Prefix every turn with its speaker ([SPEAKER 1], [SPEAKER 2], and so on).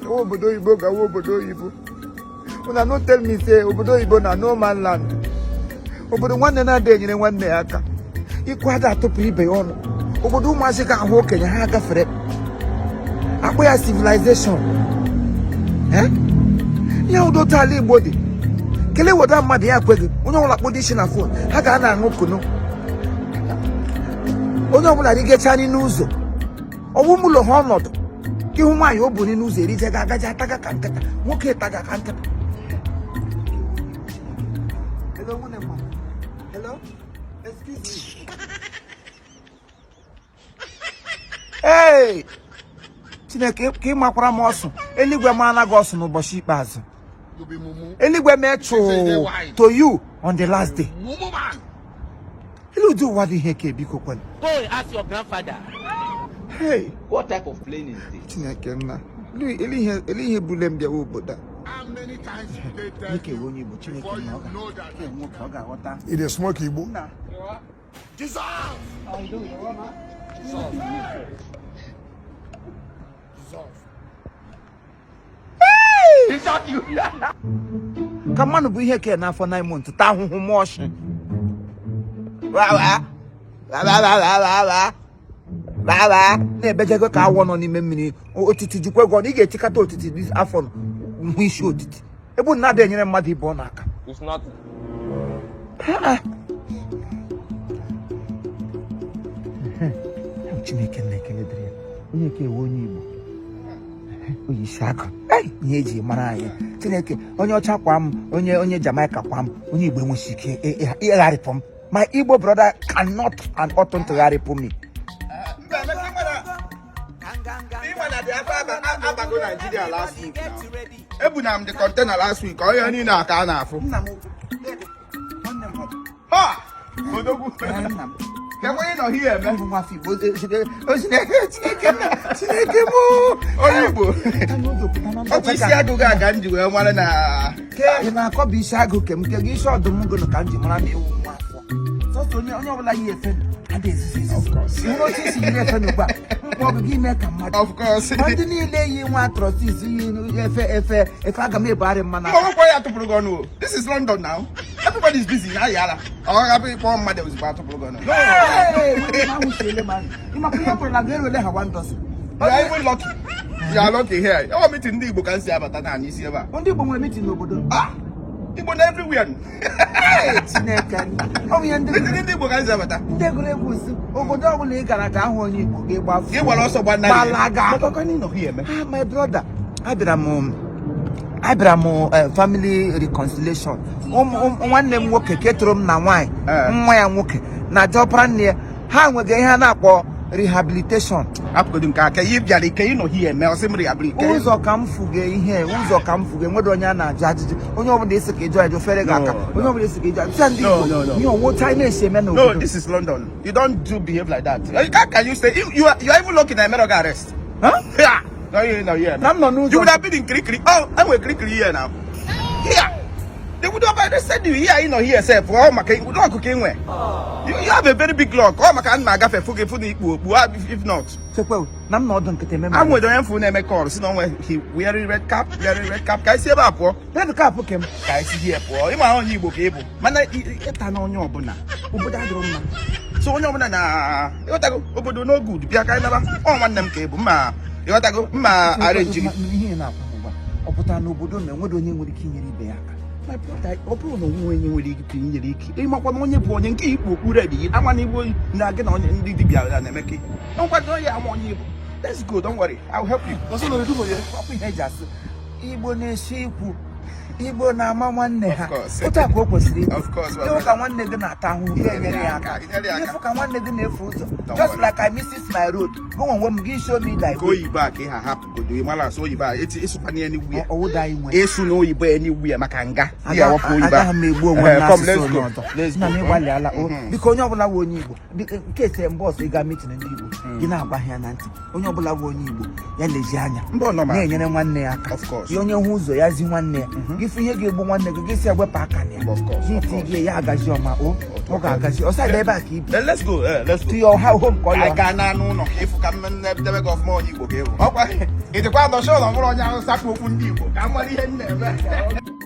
[SPEAKER 1] Obodo Igbo ga obodo Igbo. Una no tell me say obodo Igbo na no man land. Obodo nwanne na-ada enyere nwanne ya aka. Ikwu ada atụpụ ibe ya ọnụ. Obodo ụmụazị ga-ahụ okenye ha gafere. Akpọ ya civilization. Ihe udo tala Igbo dị. Kele woda mmadụ ya kweghị. Onye ọbụla kpọdo isi na phone. Ha ga na-aṅụ kunu. Onye ọbụla rigecha anyị n'ụzọ. Ọwụ mụlọ ha ọnọdụ. Ihu nwaanyị o bu n'ụzọ erije ga-agaja ataga ka nkịta. Nwoke taga ka nkịta. Hello, hello? Excuse me. Hey! Chineke ka ị makwara m ọsụ. Eluigwe m anaghị ọsụ n'ụbọchị ikpeazụ. Eluigwe m echu to you on the last day. Hello, do what the heck biko kwenu.
[SPEAKER 2] Go and ask your grandfather.
[SPEAKER 1] Hey!
[SPEAKER 2] What type of plane is this?
[SPEAKER 1] Chineke nna. Elihe bulem bịa obodo.
[SPEAKER 3] How many times did they tell
[SPEAKER 1] Chineke
[SPEAKER 3] you
[SPEAKER 1] onye Igbo, Chineke
[SPEAKER 3] before you
[SPEAKER 1] na
[SPEAKER 3] know that?
[SPEAKER 1] ọ ga-aghọta.
[SPEAKER 3] It is smoke Igbo.
[SPEAKER 1] Nna.
[SPEAKER 3] Jesus!
[SPEAKER 1] How you doing, Roma?
[SPEAKER 2] He shot you.
[SPEAKER 1] Ka mmanụ bụ ihe ke n'afọ 9 months ta ahụhụ m ọchị. Na-ebejego ka awọ nọ n'ime mmiri otiti jikwa ego ị ga-etikata otiti afọ hụ isi otiti ebe na ada enyere mmadụ ibe ọ n'aka.
[SPEAKER 2] It's not.
[SPEAKER 1] Chineke na-ekele dịrị ya onye ke ewe onye Igbo onye isi akụ ihe eji mara anyị Chineke onye ọcha kwa m onye Jamaica kwa m onye Igbo enweghị ike ịgharịpụ m. My Igbo brother cannot and oughtn't to gharịpụ me.
[SPEAKER 4] Abago Nigeria last week now. Ebunam the container last week. Oh, you need a can of. Ha! Odogu. Can we not hear me? Of course. Of course. This is London now. Everybody's busy. No. You are even lucky. You are lucky here. Our meeting Igbo can say about that and you see about. Ah! Igbo everywhere. Igbo can say about that. You will also one night.
[SPEAKER 1] My brother, Abraham family reconciliation. One name woke ketrum na wine. Mwaya woke. Na jopran near. How we get here now rehabilitation.
[SPEAKER 4] Upcoding Kaka, you know here, Melsim rehabilitation.
[SPEAKER 1] Uzo come fuge here, Uzo come fuge, Modoniana, judge, only over this joy, your Ferregaca, only over this
[SPEAKER 4] No.
[SPEAKER 1] You know what time is a man?
[SPEAKER 4] No, this is London. You don't behave like that. Can you say you are even looking at America arrest?
[SPEAKER 1] Huh?
[SPEAKER 4] Yeah. No, yeah. You would have been in Crickery. Oh, I'm with Crickery here now. Here. They would have arrested you here, here, sir. For all my king, would not cooking where. You have a very big lock. Oh, my can my gaff food if not.
[SPEAKER 1] So, I'm not done to tell
[SPEAKER 4] I'm with the phone name call. So, he wearing red cap. Can I see about poor?
[SPEAKER 1] Let the car book him.
[SPEAKER 4] I see here, poor. You are on you book able. Man, I on your bona. So, no, you got to go, no good. Be a kind of one them cable, ma. You got to go, ma, arrange you.
[SPEAKER 1] Opota no bodo me wodo nyi nwere ike nyere ibe ya aka. My brother, opu no nwe nyi nwere ike nyere ike. E makwa na onye bụ onye nke Igbo kwuru edi. Ama na Igbo na gị na onye ndị dibia na emeke. Nkwa do ya ama onye Igbo. Let's go, don't worry. I'll help you. Ọsọ no do for you. Opu ihe jasị. Igbo na-esi ikwu. Igbo na ama nwanne ha. Ụta ka o kwesịrị.
[SPEAKER 4] Of course.
[SPEAKER 1] Ịhụ ka nwanne gị na-ata ahụhụ ya enyere ya aka. Ịhụ ka nwanne gị na-efu ụzọ. Just like I misses my road. Go on, gị show me that.
[SPEAKER 4] Go back ha happen go do mala so yiba it's funny anywhere.
[SPEAKER 1] Owoda inwe.
[SPEAKER 4] Esu no yiba anywhere maka nga. Ya wopo yiba.
[SPEAKER 1] Aga m egbu onwe na
[SPEAKER 4] Let's go.
[SPEAKER 1] Na me gbali ala o. Biko onye ọbụla bụ onye Igbo. Nke boss ị ga meeting ndị Igbo. Gị na-agba ya na ntị. Onye ọbụla bụ onye Igbo. Ya lezi anya. Na-enyere nwanne ya aka.
[SPEAKER 4] Of course.
[SPEAKER 1] Ya onye hụ ụzọ ya zi nwanne ya. gị fụ ihe ga-egbu nwanne gị si ewepụ aka na ya
[SPEAKER 4] Of course,
[SPEAKER 1] gị
[SPEAKER 4] of
[SPEAKER 1] ti
[SPEAKER 4] course.
[SPEAKER 1] gị ya agazi ọma ọ ga-agazi ọsa ebe a ka ibi
[SPEAKER 4] Then let's go. Let's
[SPEAKER 1] to
[SPEAKER 4] go.
[SPEAKER 1] your home ka ọ
[SPEAKER 4] I
[SPEAKER 1] ya
[SPEAKER 4] ga na n'ụlọ ka ịfụ ka debe gị ọfụma onye Igbo ga-ewu. Ọkwa ịdịkwa dọsha ụlọ mụrụ onye ahụ sapụ okwu ndị Igbo ka m mara ihe m na-eme.